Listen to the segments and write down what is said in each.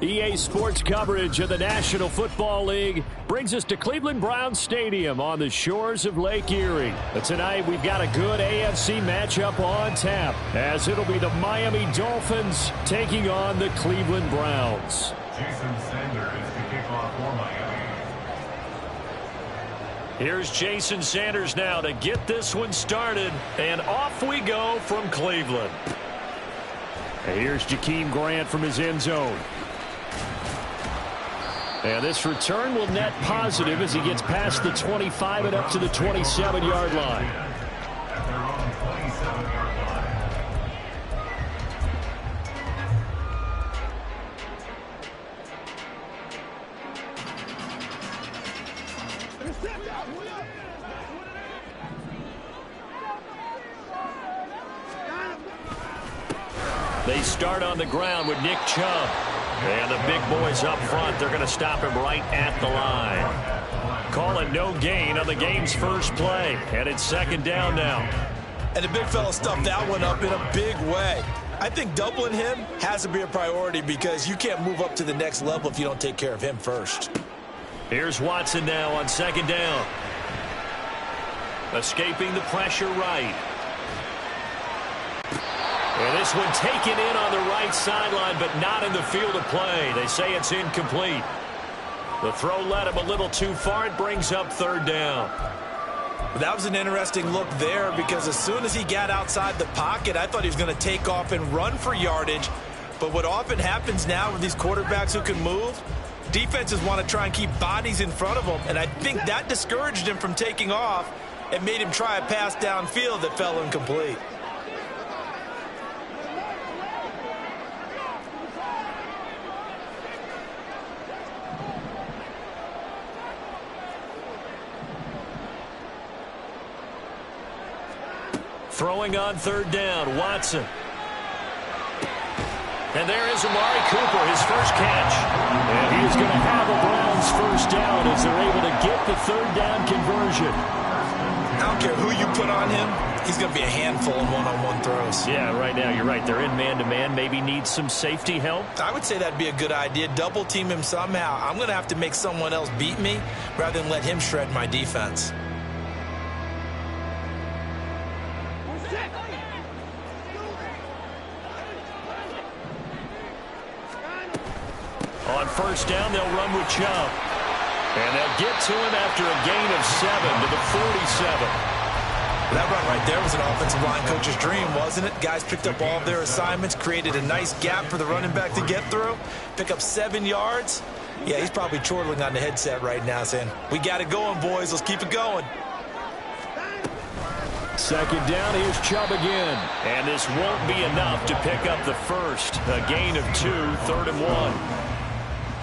EA Sports coverage of the National Football League brings us to Cleveland Browns Stadium on the shores of Lake Erie. But tonight we've got a good AFC matchup on tap, as it'll be the Miami Dolphins taking on the Cleveland Browns. Jason Sanders to kick off for Miami. Here's Jason Sanders now to get this one started, and off we go from Cleveland. Here's Jakeem Grant from his end zone. And this return will net positive as he gets past the 25 and up to the 27-yard line. At their own 27-yard line. They start on the ground with Nick Chubb. And the big boys up front, they're going to stop him right at the line. Calling no gain on the game's first play. And it's second down now. And the big fella stuffed that one up in a big way. I think doubling him has to be a priority because you can't move up to the next level if you don't take care of him first. Here's Watson now on second down. Escaping the pressure right. And this one taken in on the right sideline, but not in the field of play. They say it's incomplete. The throw led him a little too far. It brings up third down. That was an interesting look there because as soon as he got outside the pocket, I thought he was going to take off and run for yardage. But what often happens now with these quarterbacks who can move, defenses want to try and keep bodies in front of them. And I think that discouraged him from taking off and made him try a pass downfield that fell incomplete. Throwing on third down, Watson. And there is Amari Cooper, his first catch. And he's going to have a Browns first down as they're able to get the third down conversion. I don't care who you put on him, he's going to be a handful in one-on-one throws. Yeah, right now, you're right. They're in man-to-man, maybe need some safety help. I would say that'd be a good idea. Double team him somehow. I'm going to have to make someone else beat me rather than let him shred my defense. On first down, they'll run with Chubb. And they'll get to him after a gain of 7 to the 47. That run right there was an offensive line coach's dream, wasn't it? Guys picked up all of their assignments, created a nice gap for the running back to get through, pick up 7 yards. Yeah, he's probably chortling on the headset right now saying, we got it going, boys. Let's keep it going. Second down, here's Chubb again. And this won't be enough to pick up the first. A gain of 2, 3rd and 1.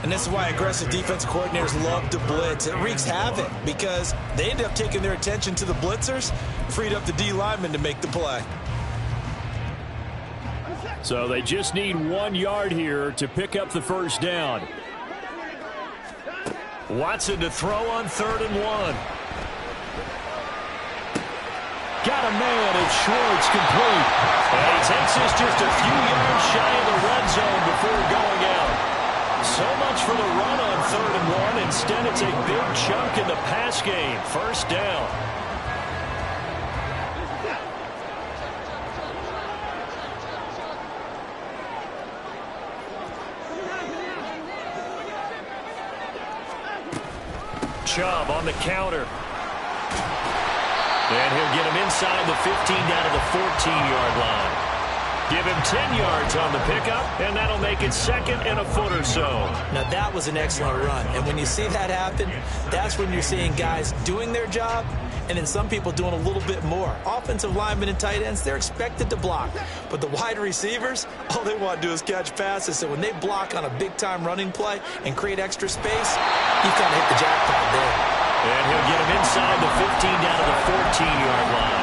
And this is why aggressive defensive coordinators love to blitz. It wreaks havoc because they end up taking their attention to the blitzers, freed up the D lineman to make the play. So they just need 1 yard here to pick up the first down. Watson to throw on 3rd and 1. Got a man, it's Schwartz, complete. And he takes this just a few yards shy of the red zone before going out. So much for the run on 3rd and 1. Instead, it's a big chunk in the pass game. First down. Chubb on the counter. And he'll get him inside the 15 down to the 14-yard line. Give him 10 yards on the pickup, and that'll make it second and a foot or so. Now, that was an excellent run. And when you see that happen, that's when you're seeing guys doing their job and then some people doing a little bit more. Offensive linemen and tight ends, they're expected to block. But the wide receivers, all they want to do is catch passes. So when they block on a big-time running play and create extra space, you kind of hit the jackpot there. And he'll get him inside the 15 down to the 14-yard line.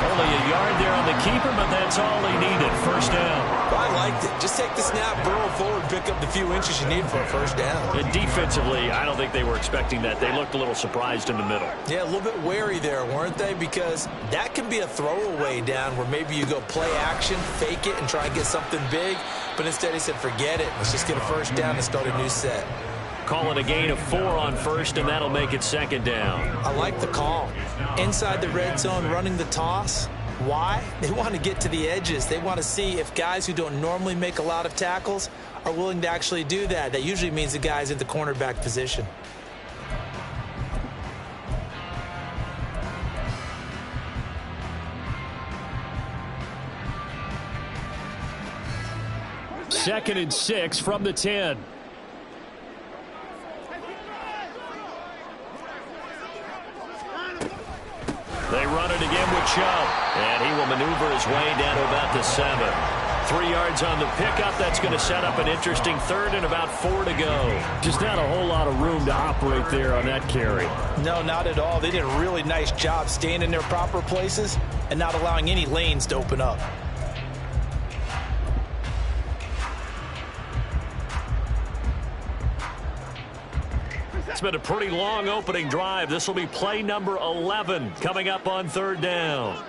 Only a yard there on the keeper, but that's all he needed. First down. I liked it. Just take the snap, burrow forward, pick up the few inches you need for a first down. And defensively, I don't think they were expecting that. They looked a little surprised in the middle. Yeah, a little bit wary there, weren't they? Because that can be a throwaway down where maybe you go play action, fake it, and try and get something big. But instead he said, forget it. Let's just get a first down and start a new set. Call it a gain of 4 on first, and that'll make it second down. I like the call. Inside the red zone, running the toss. Why? They want to get to the edges. They want to see if guys who don't normally make a lot of tackles are willing to actually do that. That usually means the guy's in the cornerback position. Second and 6 from the 10. They run it again with Chubb, and he will maneuver his way down to about the 7. 3 yards on the pickup. That's going to set up an interesting third and about 4 to go. Just not a whole lot of room to operate there on that carry. No, not at all. They did a really nice job staying in their proper places and not allowing any lanes to open up. It's been a pretty long opening drive. This will be play number 11 coming up on third down.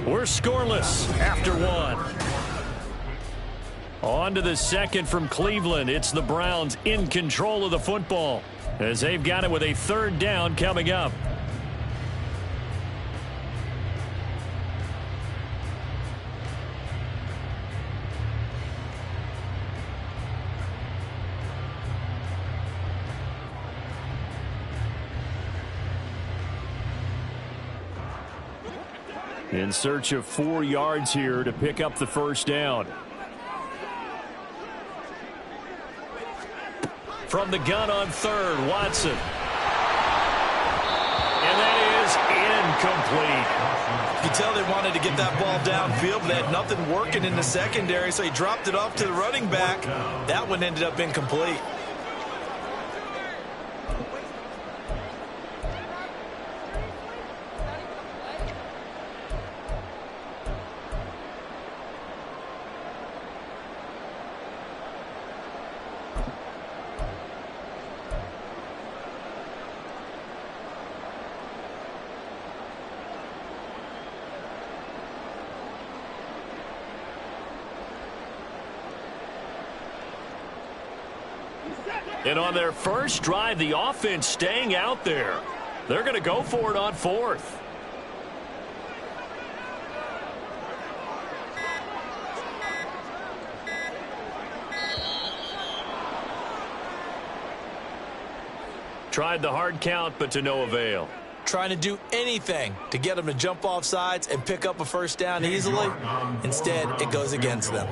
We're scoreless after 1. On to the second from Cleveland. It's the Browns in control of the football as they've got it with a third down coming up. In search of 4 yards here to pick up the first down. From the gun on third, Watson. And that is incomplete. You can tell they wanted to get that ball downfield, but they had nothing working in the secondary, so he dropped it off to the running back. That one ended up incomplete. And on their first drive, the offense staying out there. They're going to go for it on 4th. Tried the hard count, but to no avail. Trying to do anything to get them to jump off sides and pick up a first down easily. Instead, it goes against them.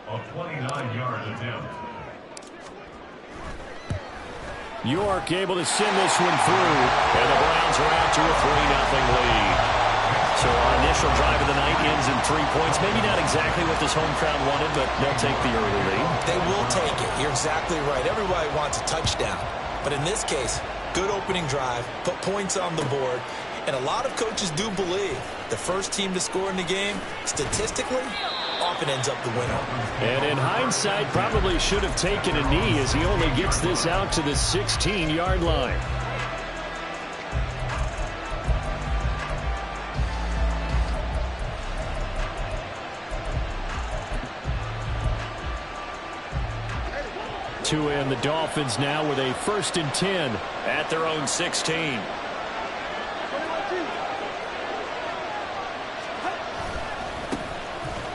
A 29-yard attempt. York able to send this one through. And the Browns are out to a 3-0 lead. So our initial drive of the night ends in 3 points. Maybe not exactly what this home crowd wanted, but they'll take the early lead. They will take it. You're exactly right. Everybody wants a touchdown. But in this case, good opening drive, put points on the board. And a lot of coaches do believe the first team to score in the game, statistically, often ends up the winner. And in hindsight, probably should have taken a knee as he only gets this out to the 16-yard line. And the Dolphins now with a 1st and 10 at their own 16.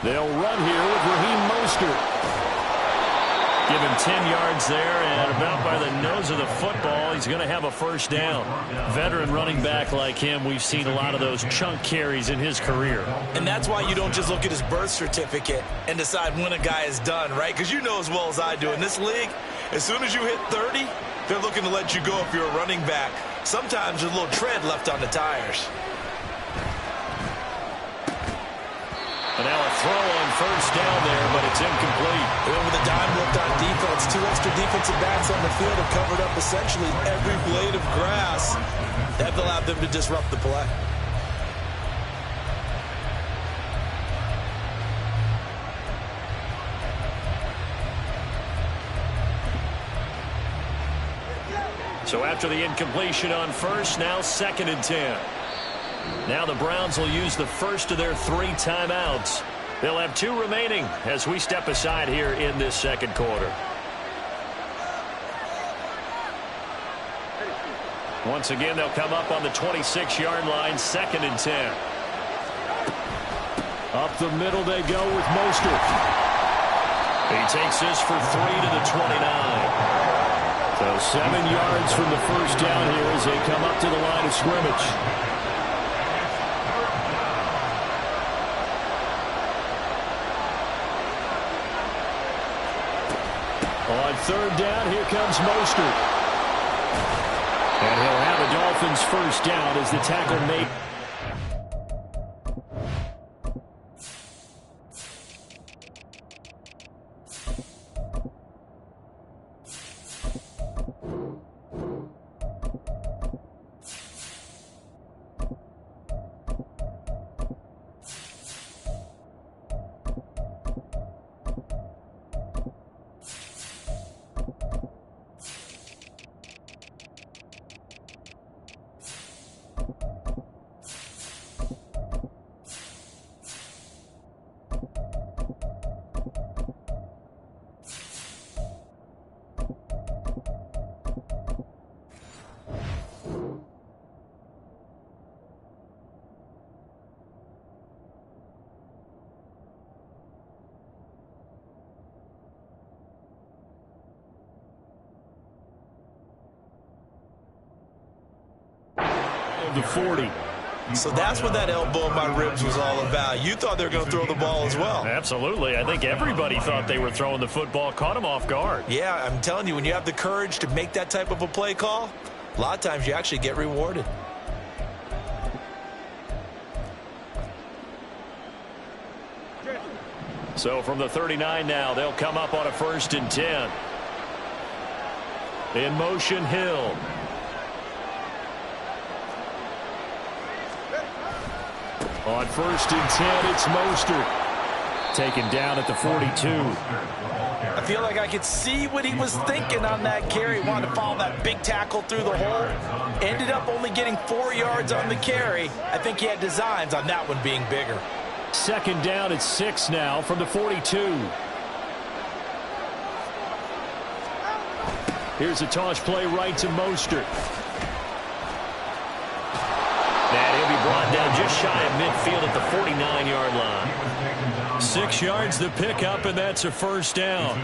They'll run here with Raheem Mostert. Give him 10 yards there, and about by the nose of the football, he's going to have a first down. Veteran running back like him, we've seen a lot of those chunk carries in his career. And that's why you don't just look at his birth certificate and decide when a guy is done, right? Because you know as well as I do, in this league, as soon as you hit 30, they're looking to let you go if you're a running back. Sometimes there's a little tread left on the tires. And now a throw on first down there, but it's incomplete. And with a dime left on defense, 2 extra defensive backs on the field have covered up essentially every blade of grass. That allowed them to disrupt the play. So after the incompletion on first, now 2nd and 10. Now the Browns will use the first of their 3 timeouts. They'll have 2 remaining as we step aside here in this second quarter. Once again, they'll come up on the 26-yard line, 2nd and 10. Up the middle they go with Mostert. He takes this for 3 to the 29. So 7 yards from the first down here as they come up to the line of scrimmage. On 3rd down, here comes Mostert. And he'll have a Dolphins first down as the tackle made. The 40. So that's what that elbow in my ribs was all about. You thought they were going to throw the ball as well. Absolutely. I think everybody thought they were throwing the football, caught him off guard. Yeah, I'm telling you, when you have the courage to make that type of a play call, a lot of times you actually get rewarded. So from the 39 now, they'll come up on a 1st and 10. In motion, Hill. On 1st and 10, it's Mostert. Taken down at the 42. I feel like I could see what he was thinking on that carry. Wanted to follow that big tackle through the hole. Ended up only getting 4 yards on the carry. I think he had designs on that one being bigger. 2nd down at 6 now from the 42. Here's a toss play right to Mostert. And he'll be brought down just shy of midfield at the 49-yard line. 6 yards to pick up, and that's a first down.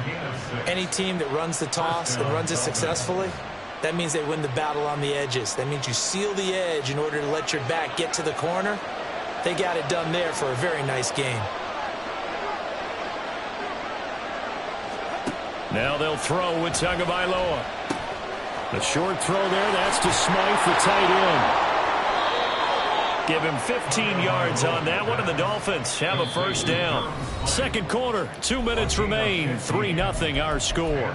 Any team that runs the toss and runs it successfully, that means they win the battle on the edges. That means you seal the edge in order to let your back get to the corner. They got it done there for a very nice game. Now they'll throw with Tagovailoa. The short throw there, that's to Smythe, the tight end. Give him 15 yards on that one, and the Dolphins have a first down. Second quarter, 2 minutes remain. 3-0 our score.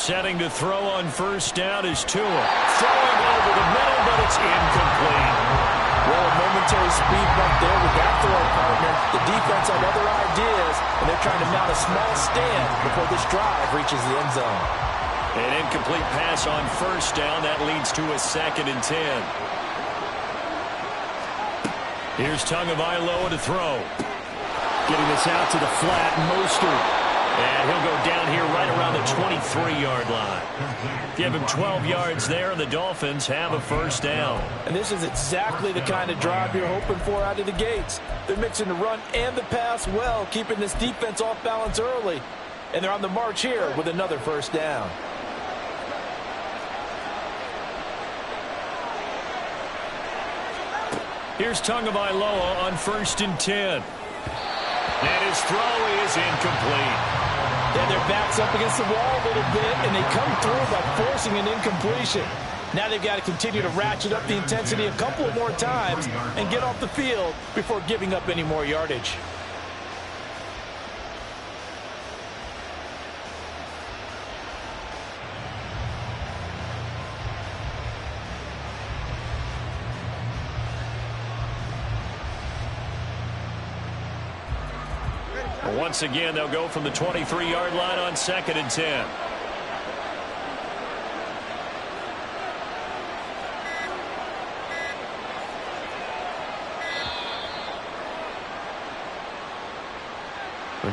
Setting to throw on first down is Tua. Throwing over the middle, but it's incomplete. Well, a momentary speed bump there with that throw partner. The defense had other ideas, and they're trying to mount a small stand before this drive reaches the end zone. An incomplete pass on first down. That leads to a 2nd and 10. Here's Tagovailoa to throw. Getting this out to the flat, Mostert. And he'll go down here right around the 23-yard line. Give him 12 yards there, and the Dolphins have a first down. And this is exactly the kind of drive you're hoping for out of the gates. They're mixing the run and the pass well, keeping this defense off balance early. And they're on the march here with another first down. Here's Tagovailoa on 1st and 10. And his throw is incomplete. Yeah, their back's up against the wall a little bit, and they come through by forcing an incompletion. Now they've got to continue to ratchet up the intensity a couple of more times and get off the field before giving up any more yardage. Once again, they'll go from the 23-yard line on 2nd and 10.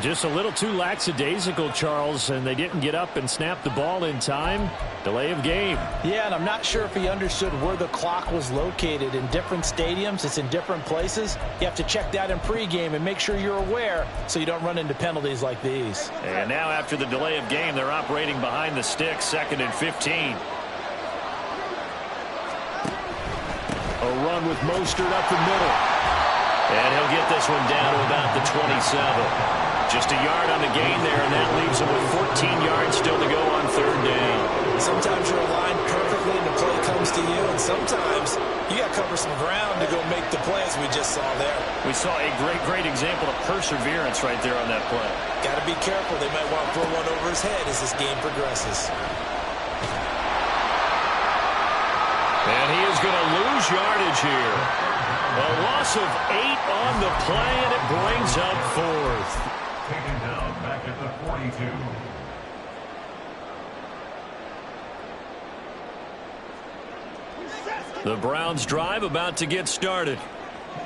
Just a little too lackadaisical, Charles, and they didn't get up and snap the ball in time. Delay of game. Yeah, and I'm not sure if he understood where the clock was located. In different stadiums, it's in different places. You have to check that in pregame and make sure you're aware so you don't run into penalties like these. And now after the delay of game, they're operating behind the sticks, 2nd and 15. A run with Mostert up the middle. And he'll get this one down to about the 27. Just a yard on the gain there, and that leaves him with 14 yards still to go on 3rd down. Sometimes you're aligned perfectly and the play comes to you, and sometimes you got to cover some ground to go make the play, as we just saw there. We saw a great example of perseverance right there on that play. Got to be careful. They might want to throw one over his head as this game progresses. And he is going to lose yardage here. A loss of 8 on the play, and it brings up 4th. Taken down back at the 42. The Browns drive about to get started.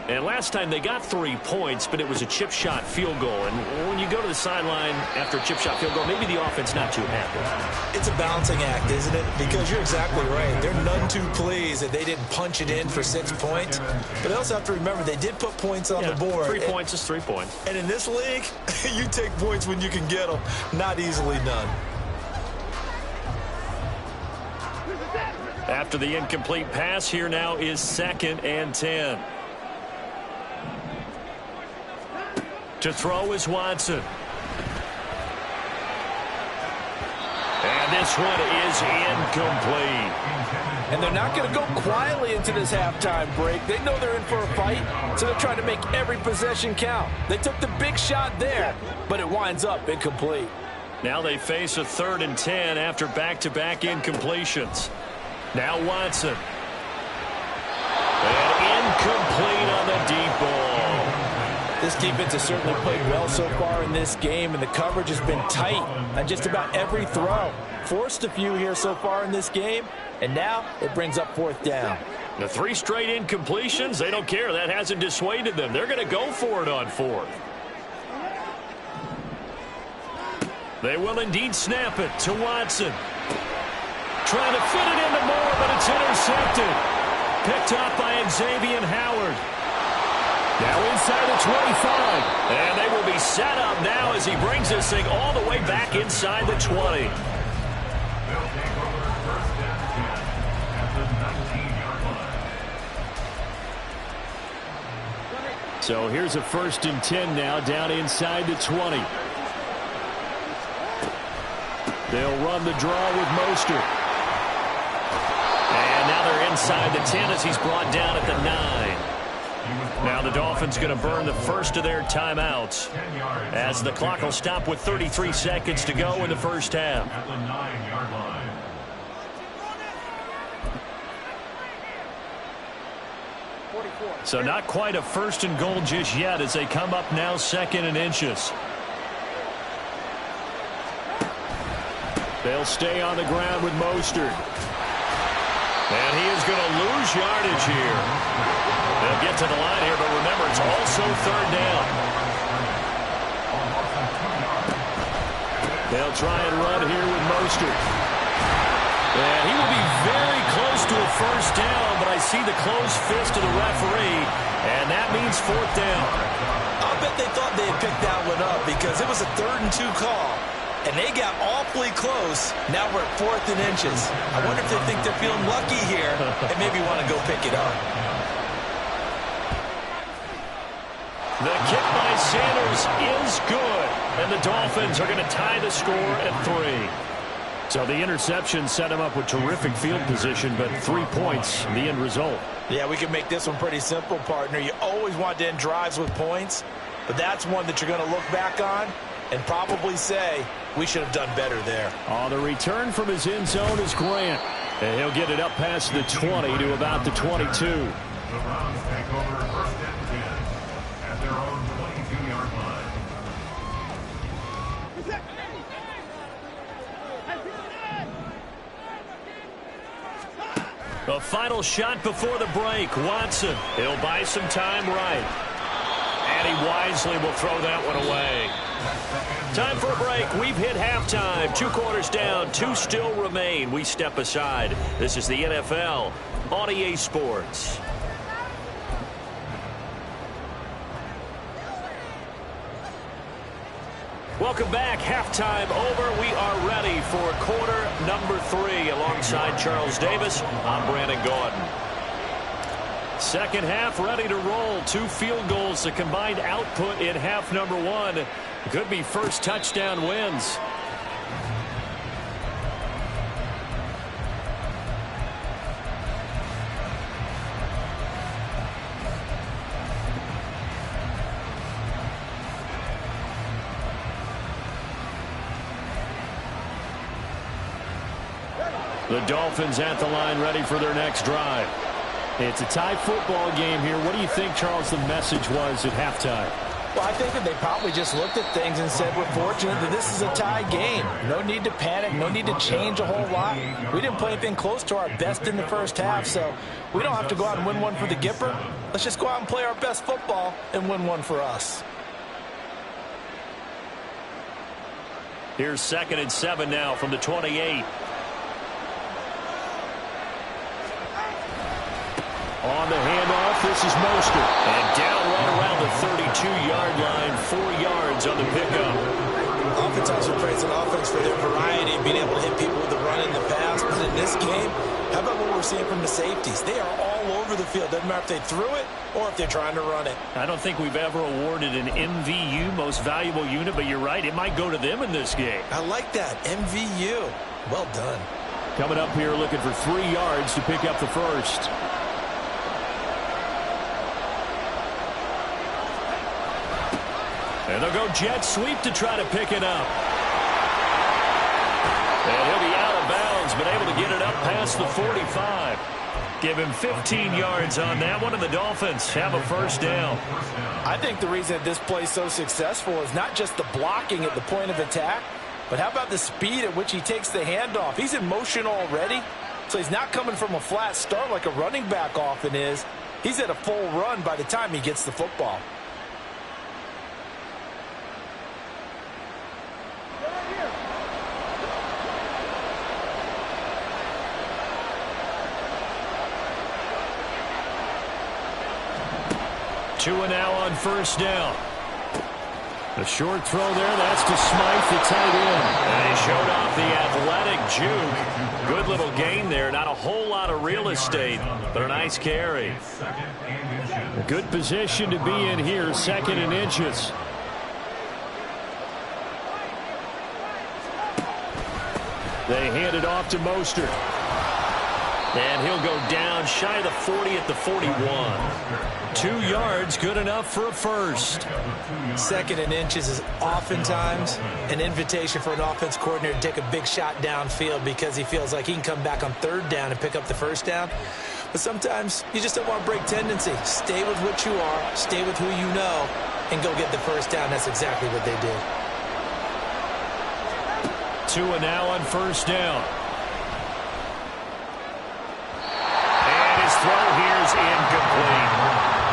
And last time they got 3 points, but it was a chip shot field goal. And when you go to the sideline after a chip shot field goal, maybe the offense not too happy. It's a balancing act, isn't it? Because you're exactly right. They're none too pleased that they didn't punch it in for 6 points. But they also have to remember they did put points on the board. 3 points is 3 points. And in this league, you take points when you can get them. Not easily done. After the incomplete pass, here now is 2nd and 10. To throw is Watson. And this one is incomplete. And they're not going to go quietly into this halftime break. They know they're in for a fight, so they're trying to make every possession count. They took the big shot there, but it winds up incomplete. Now they face a 3rd and 10 after back-to-back incompletions. Now Watson. And incomplete on the deep ball. This defense has certainly played well so far in this game, and the coverage has been tight on just about every throw. Forced a few here so far in this game, and now it brings up 4th down. The 3 straight incompletions, they don't care. That hasn't dissuaded them. They're going to go for it on 4th. They will indeed snap it to Watson. Trying to fit it into Moore, but it's intercepted. Picked up by Xavier Howard. Now inside the 25. And they will be set up now as he brings this thing all the way back inside the 20. They'll take over 1st and 10 at the 19-yard line. So here's a 1st and 10 now down inside the 20. They'll run the draw with Mostert. And now they're inside the 10 as he's brought down at the 9. Now the Dolphins going to burn the first of their timeouts as the clock will stop with 33 seconds to go in the first half. At the 9-yard line. So not quite a 1st and goal just yet as they come up now 2nd and inches. They'll stay on the ground with Mostert. And he is going to lose yardage here. They'll get to the line here, but remember, it's also 3rd down. They'll try and run here with Mostert. And he will be very close to a 1st down, but I see the closed fist of the referee, and that means 4th down. I'll bet they thought they had picked that one up because it was a 3rd and 2 call. And they got awfully close. Now we're at 4th and inches. I wonder if they think they're feeling lucky here and maybe want to go pick it up. The kick by Sanders is good. And the Dolphins are going to tie the score at 3. So the interception set him up with terrific field position, but 3 points, the end result. Yeah, we can make this one pretty simple, partner. You always want to end drives with points, but that's one that you're going to look back on and probably say, we should have done better there. The return from his end zone is Grant. And he'll get it up past the 20 to about the 22. The Browns take over first and 10 at their own 22-yard line. The final shot before the break. Watson, he'll buy some time right. And he wisely will throw that one away. Time for a break. We've hit halftime. 2 quarters down. 2 still remain. We step aside. This is the NFL on EA Sports. Welcome back. Halftime over. We are ready for quarter number 3. Alongside Charles Davis, I'm Brandon Gaudin. Second half ready to roll. 2 field goals. The combined output in half number 1. Could be first touchdown wins. The Dolphins at the line ready for their next drive. It's a tie football game here. What do you think, Charles, the message was at halftime? Well, I think that they probably just looked at things and said, we're fortunate that this is a tie game. No need to panic. No need to change a whole lot. We didn't play anything close to our best in the first half, so we don't have to go out and win one for the Gipper. Let's just go out and play our best football and win one for us. Here's 2nd and 7 now from the 28. On the handoff, this is Mostert. And down right around the 32-yard line, 4 yards on the pickup. Offense also praise an offense for their variety of being able to hit people with the run and the pass. But in this game, how about what we're seeing from the safeties? They are all over the field. Doesn't matter if they threw it or if they're trying to run it. I don't think we've ever awarded an MVU, most valuable unit, but you're right. It might go to them in this game. I like that. MVU. Well done. Coming up here looking for 3 yards to pick up the first. And they'll go jet sweep to try to pick it up. And he'll be out of bounds, but able to get it up past the 45. Give him 15 yards on that one, and the Dolphins have a first down. I think the reason that this play is so successful is not just the blocking at the point of attack, but how about the speed at which he takes the handoff? He's in motion already, so he's not coming from a flat start like a running back often is. He's at a full run by the time he gets the football. Two and now on first down. The short throw there, that's to Smythe, the tight end. And he showed off the athletic juke. Good little gain there. Not a whole lot of real estate, but a nice carry. Good position to be in here, 2nd and inches. They hand it off to Mostert. And he'll go down shy of the 40 at the 41. 2 yards, good enough for a first. 2nd and inches is oftentimes an invitation for an offense coordinator to take a big shot downfield because he feels like he can come back on 3rd down and pick up the first down. But sometimes you just don't want to break tendency. Stay with what you are, stay with who you know, and go get the first down. That's exactly what they did. 2 and now on first down. Throw here is incomplete.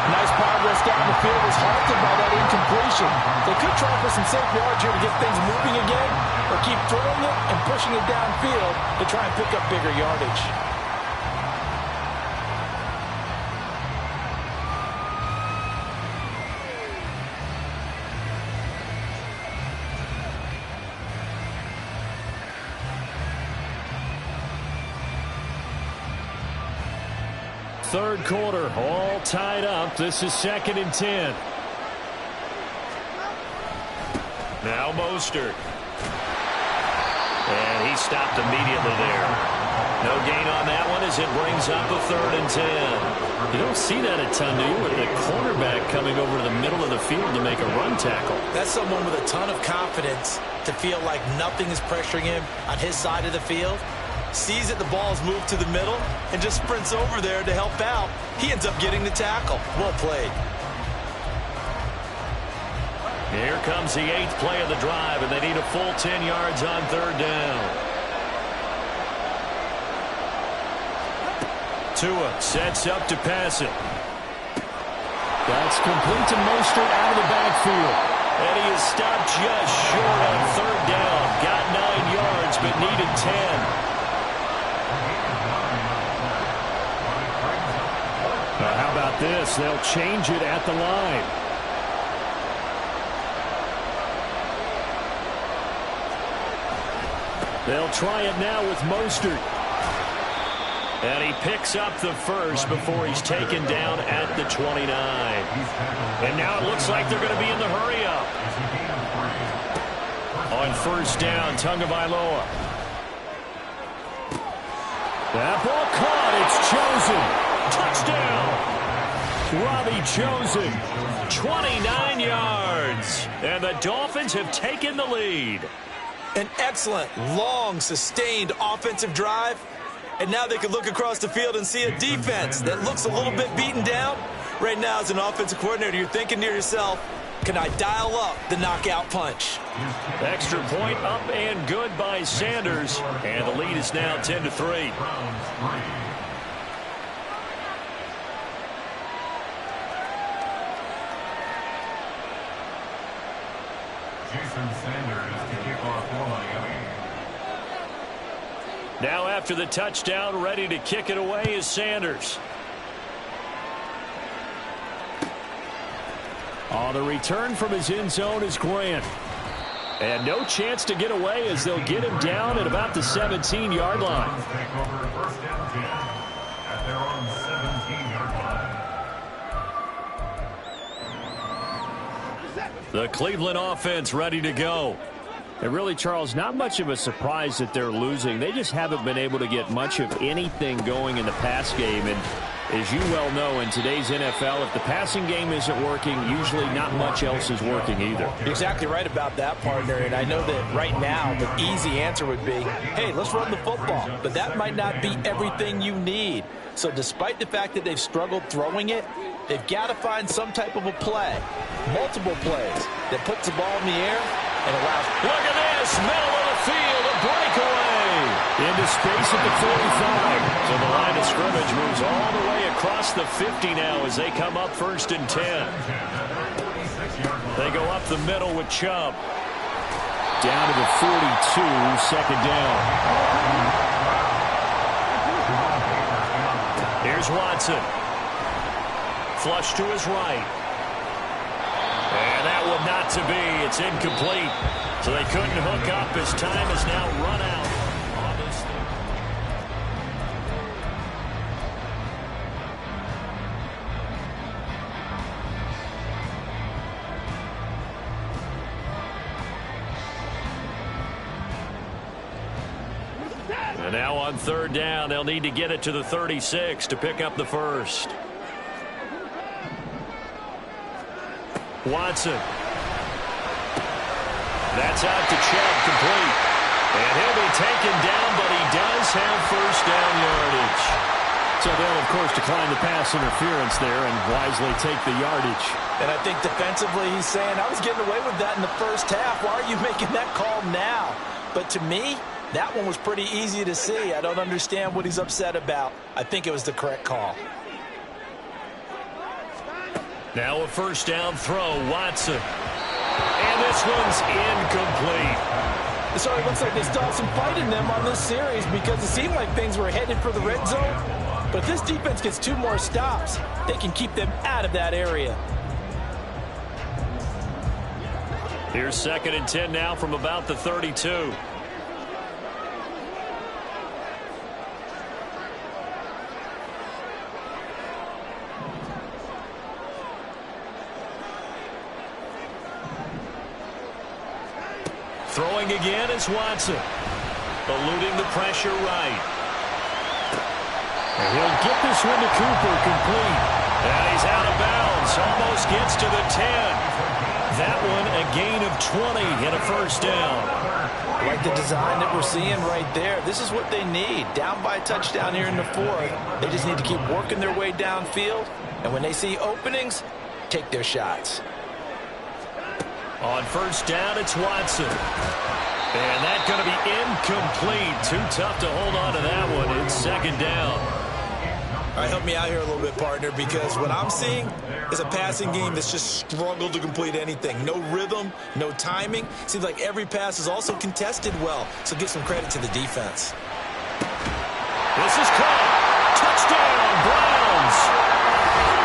Nice progress down the field was halted by that incompletion. They could try for some safe yards here to get things moving again, or keep throwing it and pushing it downfield to try and pick up bigger yardage. Third quarter, all tied up. This is 2nd and 10. Now Mostert. And he stopped immediately there. No gain on that one as it brings up a 3rd and 10. You don't see that a ton, do you, with the cornerback coming over to the middle of the field to make a run tackle. That's someone with a ton of confidence to feel like nothing is pressuring him on his side of the field. Sees that the ball is moved to the middle and just sprints over there to help out. He ends up getting the tackle. Well played. Here comes the 8th play of the drive, and they need a full 10 yards on 3rd down. Tua sets up to pass it. That's complete to Mostert out of the backfield. And he is stopped just short on 3rd down. Got 9 yards, but needed 10. How about this? They'll change it at the line. They'll try it now with Mostert. And he picks up the first before he's taken down at the 29. And now it looks like they're going to be in the hurry-up. On 1st down, Tagovailoa. That ball caught. It's chosen. Touchdown. Robbie Chosen. 29 yards. And the Dolphins have taken the lead. An excellent, long, sustained offensive drive. And now they can look across the field and see a defense that looks a little bit beaten down. Right now, as an offensive coordinator, you're thinking to yourself, can I dial up the knockout punch? Extra point up and good by Sanders. And the lead is now 10-3. Jason Sanders to kick off for Miami. Now after the touchdown, ready to kick it away is Sanders. On the return from his end zone is Grant. And no chance to get away as they'll get him down at about the 17-yard line. Take over 1st and 10 at their own 17-yard line. The Cleveland offense ready to go. And really, Charles, not much of a surprise that they're losing. They just haven't been able to get much of anything going in the pass game. And as you well know, in today's NFL, if the passing game isn't working, usually not much else is working either. You're exactly right about that, partner. And I know that right now the easy answer would be, hey, let's run the football. But that might not be everything you need. So despite the fact that they've struggled throwing it, they've got to find some type of a play, multiple plays, that puts the ball in the air and allows. Look at this, middle of the field, a breakaway. Into space at the 45. So the line of scrimmage moves all the way across the 50 now as they come up 1st and 10. They go up the middle with Chubb. Down to the 42, 2nd down. Here's Watson. Flush to his right. And that one not to be. It's incomplete. So they couldn't hook up. His time is now run out. And now on 3rd down, they'll need to get it to the 36 to pick up the first. Watson. That's out to Chubb, complete. And he'll be taken down, but he does have 1st down yardage. So they'll, of course, decline the pass interference there and wisely take the yardage. And I think defensively he's saying, I was getting away with that in the first half. Why are you making that call now? But to me, that one was pretty easy to see. I don't understand what he's upset about. I think it was the correct call. Now a 1st down throw, Watson. And this one's incomplete. So it looks like they still have some fight in them on this series because it seemed like things were headed for the red zone. But if this defense gets 2 more stops, they can keep them out of that area. Here's 2nd and 10 now from about the 32. Throwing again is Watson. Eluding the pressure right. And he'll get this one to Cooper, complete. And he's out of bounds. Almost gets to the 10. That one a gain of 20 and a first down. Like the design that we're seeing right there. This is what they need. Down by a touchdown here in the fourth. They just need to keep working their way downfield. And when they see openings, take their shots. On first down, it's Watson. And that's going to be incomplete. Too tough to hold on to that one. It's second down. All right, help me out here a little bit, partner, because what I'm seeing is a passing game that's just struggled to complete anything. No rhythm, no timing. Seems like every pass is also contested well, so give some credit to the defense. This is caught. Touchdown, Browns.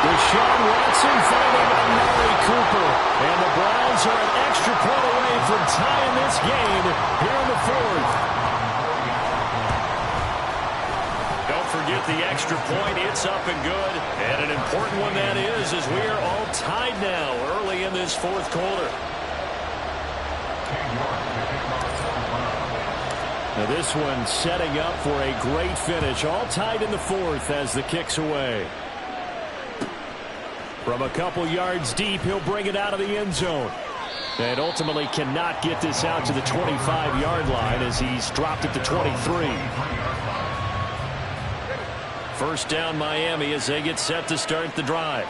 Deshaun Watson finding Amari Cooper. And the Browns are an extra point away from tying this game here in the fourth. Forget the extra point. It's up and good. And an important one that is, as we are all tied now early in this fourth quarter. Now this one setting up for a great finish. All tied in the fourth as the kick's away. From a couple yards deep, he'll bring it out of the end zone. And ultimately cannot get this out to the 25-yard line as he's dropped it to 23. First down Miami as they get set to start the drive.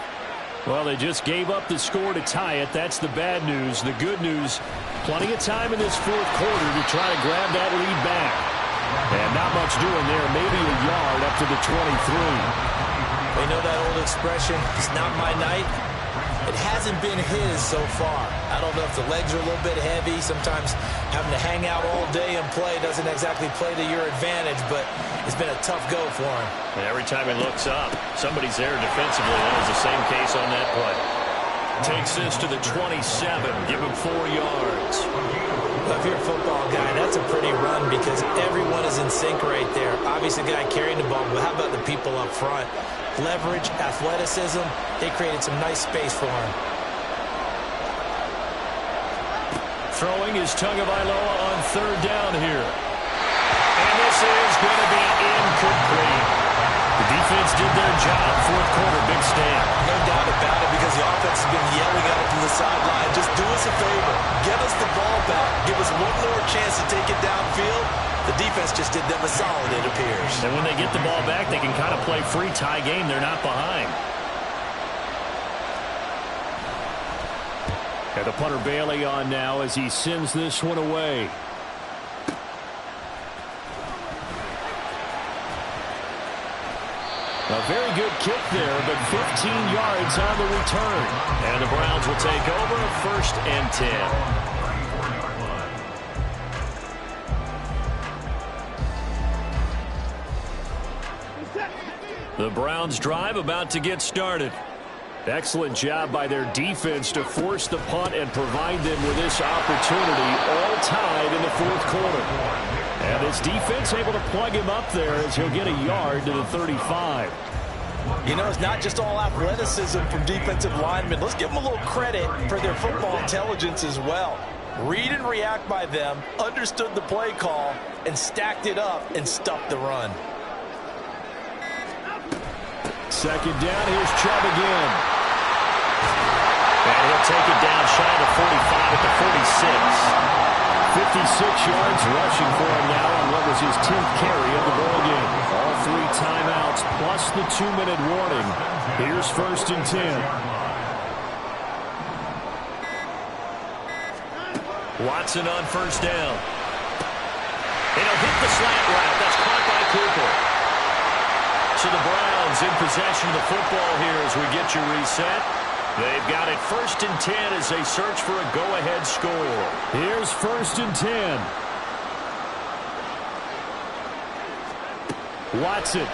Well, they just gave up the score to tie it. That's the bad news. The good news, plenty of time in this fourth quarter to try to grab that lead back. And not much doing there. Maybe a yard up to the 23. They know that old expression, it's not my night. It hasn't been his so far. I don't know if the legs are a little bit heavy. Sometimes having to hang out all day and play doesn't exactly play to your advantage, but it's been a tough go for him. And every time he looks up, somebody's there defensively. That was the same case on that play. Takes this to the 27. Give him 4 yards. Well, if you're a football guy, that's a pretty run because everyone is in sync right there. Obviously, the guy carrying the ball, but how about the people up front? Leverage, athleticism, they created some nice space for him. Throwing is Tagovailoa on third down here. And this is going to be incomplete. The defense did their job. Fourth quarter, big stand. No doubt about it because the offense has been yelling at it from the sideline. Just do us a favor. Get us the ball back. Give us one more chance to take it downfield. The defense just did them a solid, it appears. And when they get the ball back, they can kind of play free tie game. They're not behind. And the punter Bailey on now as he sends this one away. A very good kick there, but 15 yards on the return. And the Browns will take over first and 10. The Browns drive about to get started. Excellent job by their defense to force the punt and provide them with this opportunity, all tied in the fourth quarter. And this defense able to plug him up there as he'll get a yard to the 35. You know, it's not just all athleticism from defensive linemen. Let's give them a little credit for their football intelligence as well. Read and react by them, understood the play call, and stacked it up and stuffed the run. Second down, here's Chubb again. And he'll take it down shy of 45 at the 46. 56 yards rushing for him now on what was his 10th carry of the ball game. All 3 timeouts plus the 2-minute warning. Here's first and 10. Watson on first down. And he'll hit the slant route. That's caught by Cooper. So the Browns in possession of the football here as we get you reset. They've got it first and 10 as they search for a go-ahead score. Here's first and 10. Watson.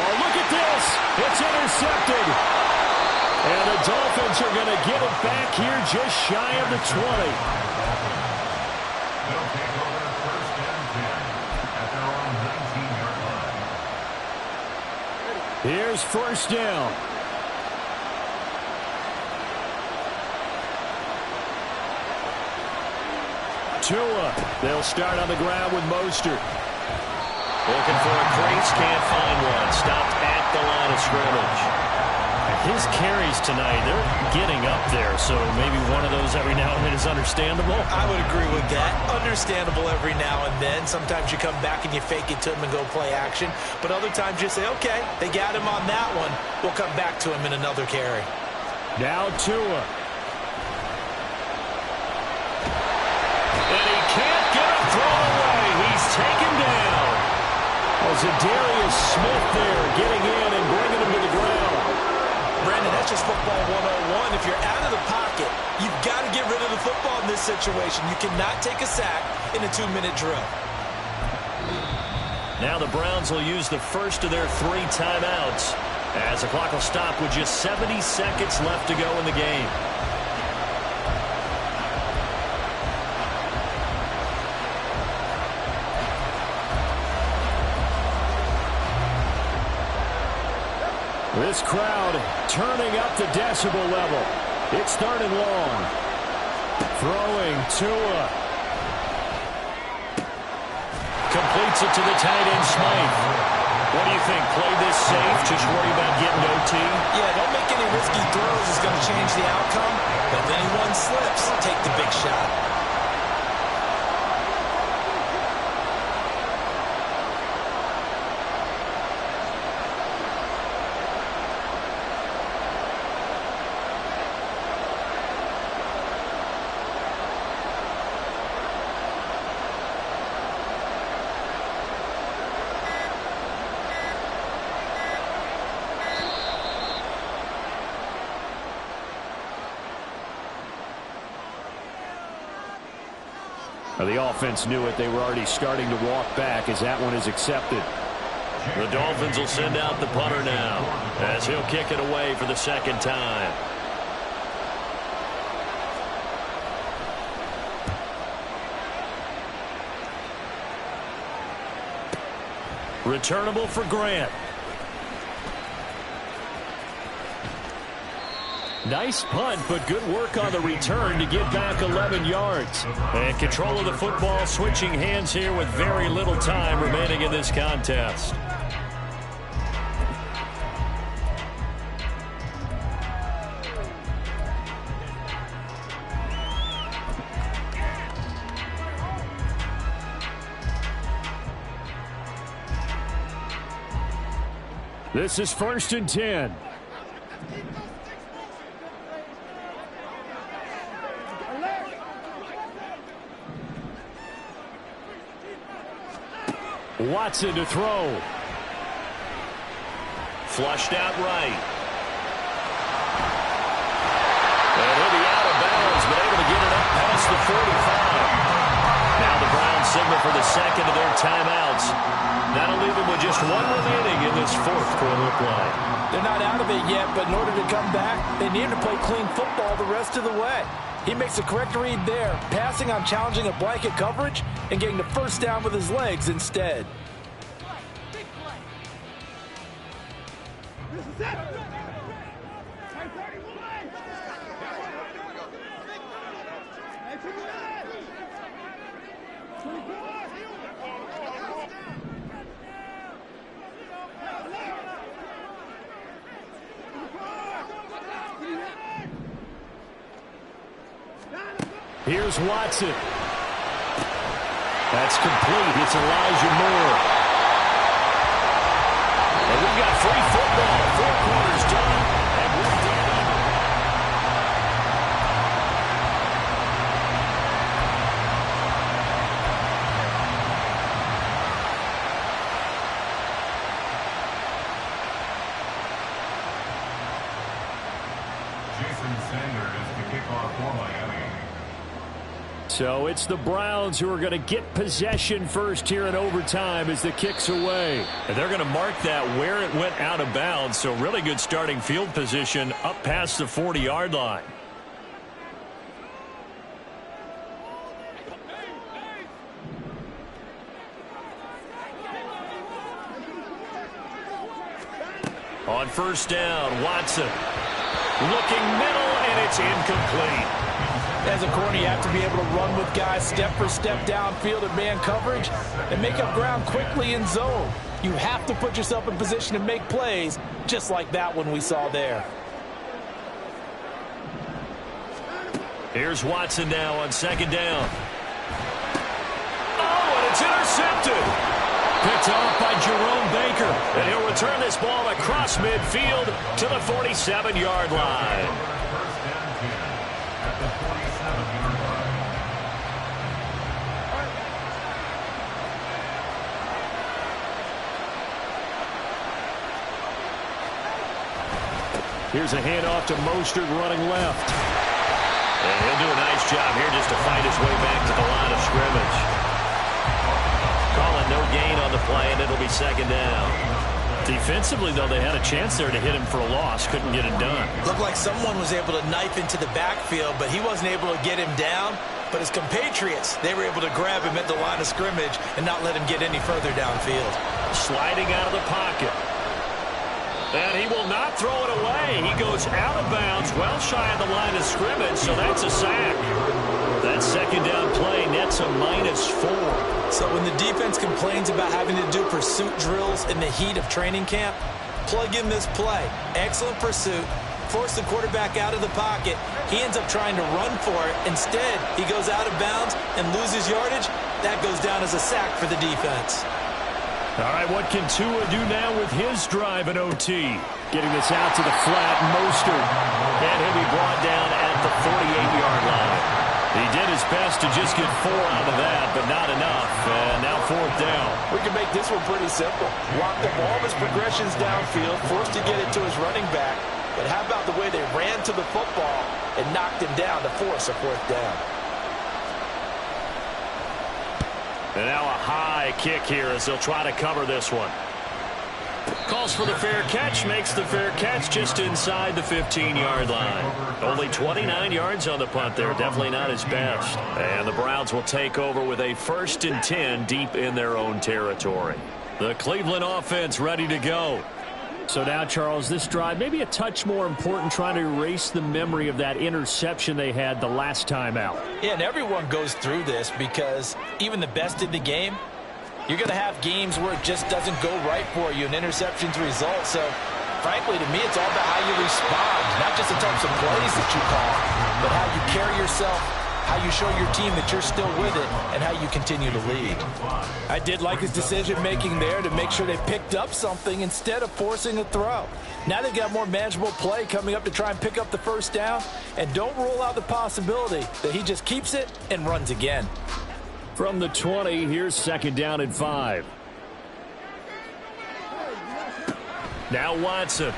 Oh, look at this. It's intercepted. And the Dolphins are going to get it back here just shy of the 20. They'll take over first and 10 at their own 19-yard line. Here's first down. Tua. They'll start on the ground with Mostert. Looking for a crease, can't find one. Stopped at the line of scrimmage. His carries tonight, they're getting up there, so maybe one of those every now and then is understandable. I would agree with that. Understandable every now and then. Sometimes you come back and you fake it to him and go play action. But other times you say, okay, they got him on that one. We'll come back to him in another carry. Now Tua. And he can't get a throw away. He's taken down. Well, Zadarius Smith there getting in and bringing him to the ground. Brandon, that's just football 101. If you're out of the pocket, you've got to get rid of the football in this situation. You cannot take a sack in a 2-minute drill. Now the Browns will use the first of their 3 timeouts as the clock will stop with just 70 seconds left to go in the game. This crowd turning up the decibel level. It's 3rd and long. Throwing Tua. Completes it to the tight end Smythe. What do you think? Play this safe? Just worry about getting OT? Yeah, don't make any risky throws. It's going to change the outcome. But if anyone slips, take the big shot. The offense knew it. They were already starting to walk back as that one is accepted. The Dolphins will send out the punter now as he'll kick it away for the 2nd time. Returnable for Grant. Nice punt, but good work on the return to get back 11 yards. And control of the football switching hands here with very little time remaining in this contest. This is 1st and 10. Watson to throw. Flushed out right. And he'll be out of bounds, but able to get it up past the 45. Now the Browns signal for the 2nd of their timeouts. That'll leave them with just 1 remaining in this 4th quarter of play. They're not out of it yet, but in order to come back, they need to play clean football the rest of the way. He makes a correct read there, passing on challenging a blanket coverage and getting the 1st down with his legs instead. Here's Watson. That's complete. It's Elijah Moore. And we've got free football. 4 quarters done. And we're dead even. Jason Sanders to kick off for Miami. So it's the Browns who are going to get possession first here in overtime as the kick's away. And they're going to mark that where it went out of bounds. So really good starting field position up past the 40-yard line. On 1st down, Watson looking middle, and it's incomplete. As a corner, you have to be able to run with guys step for step downfield in man coverage and make up ground quickly in zone. You have to put yourself in position to make plays, just like that one we saw there. Here's Watson now on second down. Oh, and it's intercepted. Picked off by Jerome Baker. And he'll return this ball across midfield to the 47-yard line. Here's a handoff to Mostert running left. And he'll do a nice job here just to fight his way back to the line of scrimmage. Calling no gain on the play, and it'll be second down. Defensively, though, they had a chance there to hit him for a loss. Couldn't get it done. Looked like someone was able to knife into the backfield, but he wasn't able to get him down. But his compatriots, they were able to grab him at the line of scrimmage and not let him get any further downfield. Sliding out of the pocket. And he will not throw it away. He goes out of bounds, well shy of the line of scrimmage, so that's a sack. That second down play nets a -4. So when the defense complains about having to do pursuit drills in the heat of training camp, plug in this play. Excellent pursuit. Force the quarterback out of the pocket. He ends up trying to run for it. Instead, he goes out of bounds and loses yardage. That goes down as a sack for the defense. All right, what can Tua do now with his drive in OT? Getting this out to the flat, Mostert. And he'll be brought down at the 48-yard line. He did his best to just get 4 out of that, but not enough. And now fourth down. We can make this one pretty simple. Lock up all of his progressions downfield, forced to get it to his running back. But how about the way they ran to the football and knocked him down to force a fourth down? And now a high kick here as they'll try to cover this one. Calls for the fair catch, makes the fair catch just inside the 15-yard line. Only 29 yards on the punt there, definitely not his best. And the Browns will take over with a 1st and 10 deep in their own territory. The Cleveland offense ready to go. So now, Charles, this drive maybe a touch more important, trying to erase the memory of that interception they had the last time out. Yeah, and everyone goes through this because even the best in the game, you're going to have games where it just doesn't go right for you, and interceptions result. So, frankly, to me, it's all about how you respond, not just the types of plays that you call, but how you carry yourself, how you show your team that you're still with it, and how you continue to lead. I did like his decision-making there to make sure they picked up something instead of forcing a throw. Now they've got more manageable play coming up to try and pick up the first down, and don't rule out the possibility that he just keeps it and runs again. From the 20, here's second down and 5. Now Watson.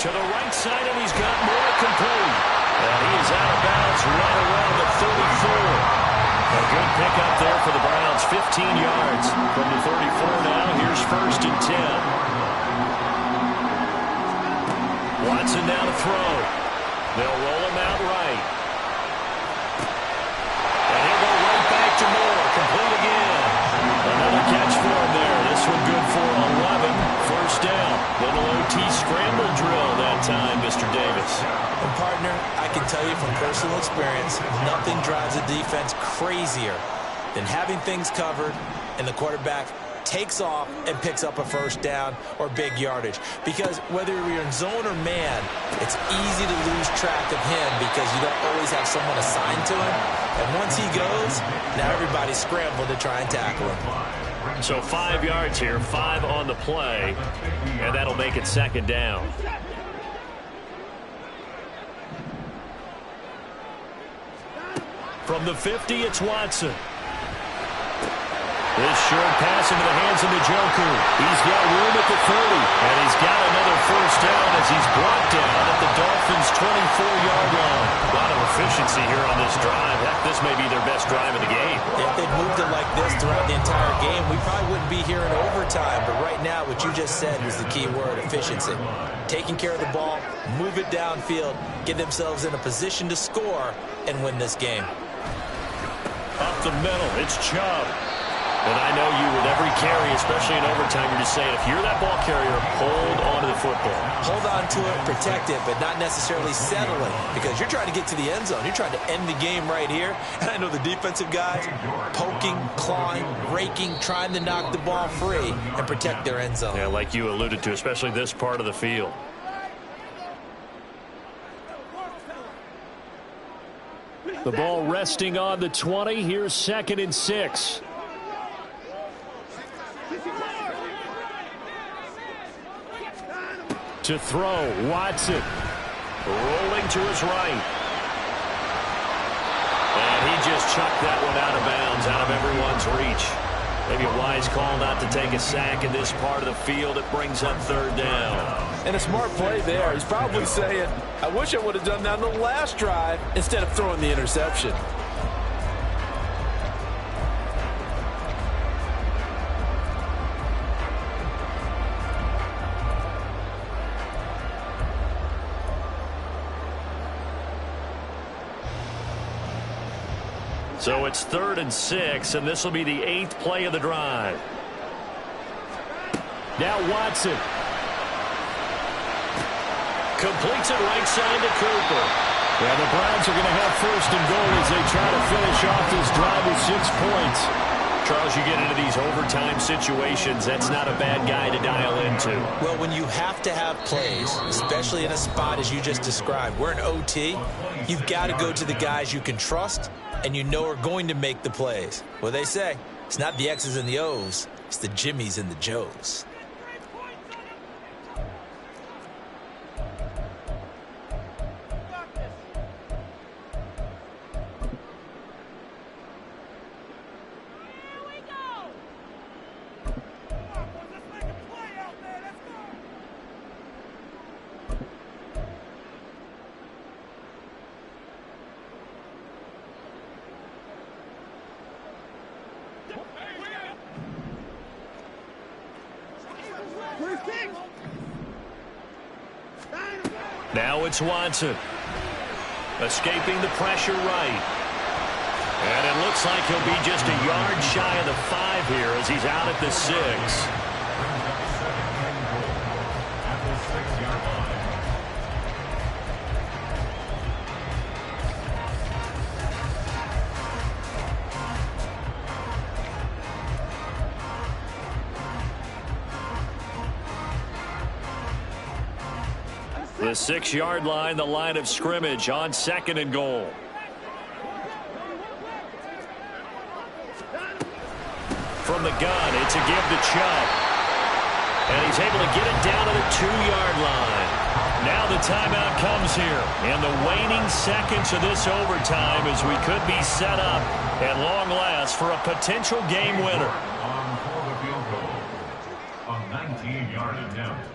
To the right side, and he's got more complete. And he is out of bounds right around the 34. A good pickup there for the Browns, 15 yards. From the 34 now, here's 1st and 10. Watson now to throw. They'll roll him out right. And he'll go right back to Moore. Complete again. Another catch for him there. This one good for 11. 1st down. Little OT scramble drill that time, Mr. Davis. And partner, I can tell you from personal experience, nothing drives a defense crazier than having things covered and the quarterback takes off and picks up a 1st down or big yardage. Because whether you're in zone or man, it's easy to lose track of him because you don't always have someone assigned to him. And once he goes, now everybody's scrambling to try and tackle him. So 5 yards here, 5 on the play, and that'll make it 2nd down. From the 50, it's Watson. This short pass into the hands of Njoku. He's got room at the 30, and he's got another 1st down as he's brought down at the Dolphins' 24-yard line. A lot of efficiency here on this drive. Heck, this may be their best drive of the game. If they'd moved it like this throughout the entire game, we probably wouldn't be here in overtime. But right now, what you just said was the key word, efficiency. Taking care of the ball, move it downfield, get themselves in a position to score, and win this game. Up the middle, it's Chubb. And I know you with every carry, especially in overtime, you're just saying, if you're that ball carrier, hold on to the football. Hold on to it, protect it, but not necessarily settling, because you're trying to get to the end zone. You're trying to end the game right here. And I know the defensive guys poking, clawing, raking, trying to knock the ball free and protect their end zone. Yeah, like you alluded to, especially this part of the field. The ball resting on the 20. Here's 2nd and 6. To throw, Watson. Rolling to his right. And he just chucked that one out of bounds, out of everyone's reach. Maybe a wise call not to take a sack in this part of the field. It brings up 3rd down. And a smart play there. He's probably saying, I wish I would have done that on the last drive instead of throwing the interception. So it's 3rd and 6, and this will be the 8th play of the drive. Now Watson. Completes it right side to Cooper. Yeah, the Browns are going to have 1st and goal as they try to finish off this drive with 6 points. Charles, you get into these overtime situations, that's not a bad guy to dial into. Well, when you have to have plays, especially in a spot as you just described, we're in OT, you've got to go to the guys you can trust and you know are going to make the plays. Well, they say, it's not the X's and the O's, it's the Jimmies and the Joes. Now it's Watson. Escaping the pressure right. And it looks like he'll be just a yard shy of the 5 here as he's out at the 6. The 6-yard line, the line of scrimmage on 2nd and goal. From the gun, it's a give to Chubb. And he's able to get it down to the 2-yard line. Now the timeout comes here. And the waning seconds of this overtime as we could be set up at long last for a potential game winner. On for the field goal. A 19-yard attempt.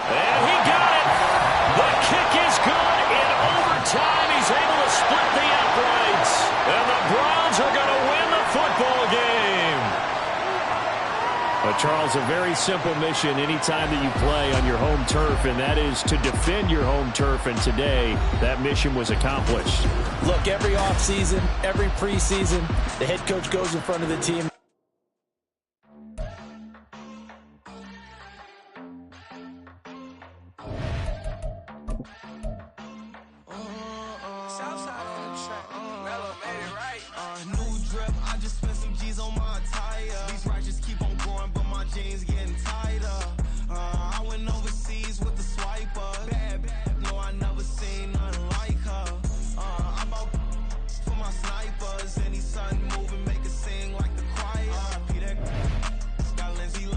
And he got it. The kick is good in overtime. He's able to split the uprights. And the Browns are going to win the football game. Charles, a very simple mission anytime that you play on your home turf, and that is to defend your home turf. And today, that mission was accomplished. Look, every offseason, every preseason, the head coach goes in front of the team. Southside.